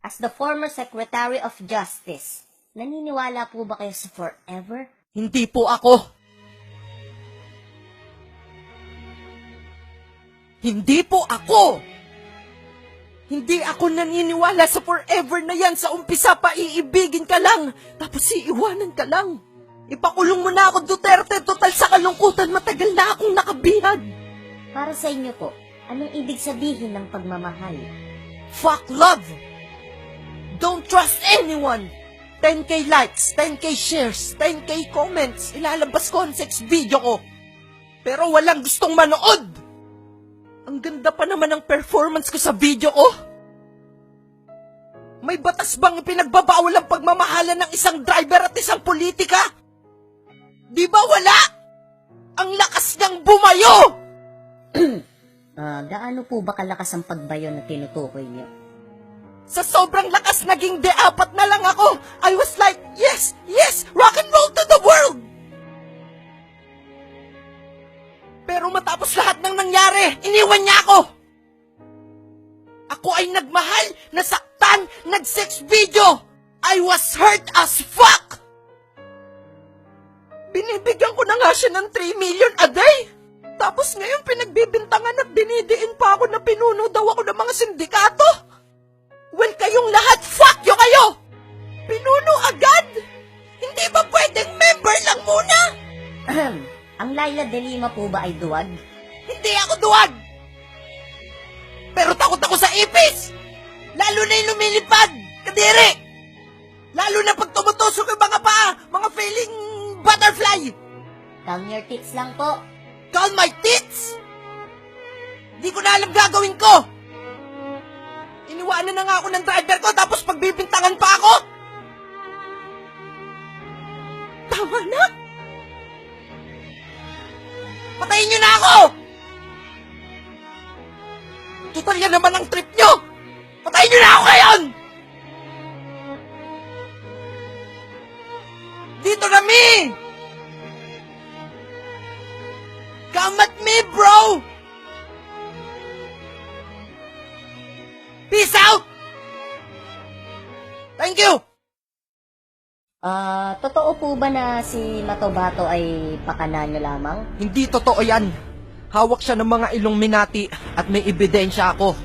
As the former Secretary of Justice, naniniwala po ba kayo sa forever? Hindi po ako. Hindi po ako. Hindi ako naniniwala sa forever na yan. Sa umpisa pa, iibigin ka lang. Tapos iiwanan ka lang. Ipakulong mo na ako, Duterte. Total sa kalungkutan, matagal na akong nakabihag. Para sa inyo po, anong ibig sabihin ng pagmamahal? Fuck love! Don't trust anyone! 10k likes, 10k shares, 10k comments. Ilalabas ko ang sex video ko. Pero walang gustong manood! Ang ganda pa naman ng performance ko sa video ko. May batas bang ipinagbabawal ang pagmamahalan ng isang driver at isang politika? Di ba wala? Ang lakas niyang bumayo! Gaano po ba kalakas ang pagbayo na tinutukoy niyo? Sa sobrang lakas, naging D4 na lang ako. I was like, yes, yes, rock and roll to the world! Pero matapos lahat ng nangyari, iniwan niya ako. Ako ay nagmahal, nasaktan, nag-sex video. I was hurt as fuck! Binibigyan ko na nga siya ng 3 million a day. Tapos ngayon pinagbibintangan at dinidiin pa ako na pinuno daw ako ng mga sindikato. Well, kayong lahat, fuck you kayo! Pinuno agad? Hindi ba pwedeng member lang muna? Ang Laila de Lima po ba ay duwag? Hindi ako duwag! Pero takot ako sa ipis! Lalo na yung lumilipad! Kadiri! Lalo na pag tumutusok yung mga paa! Mga failing butterfly! Calm your tits lang po. Calm my tits! Di ko na alam gagawin ko! Iniwanan na nga ako ng driver ko tapos pagbibintangan pa ako! Tama na! Patayin niyo na ako! Total yan naman ang trip niyo! Patayin niyo na ako ngayon! Dito na, me! Come at me, bro! Peace out! Thank you! Totoo po ba na si Matobato ay pakana niyo lamang? Hindi totoo yan. Hawak siya ng mga Illuminati at may ebidensya ako.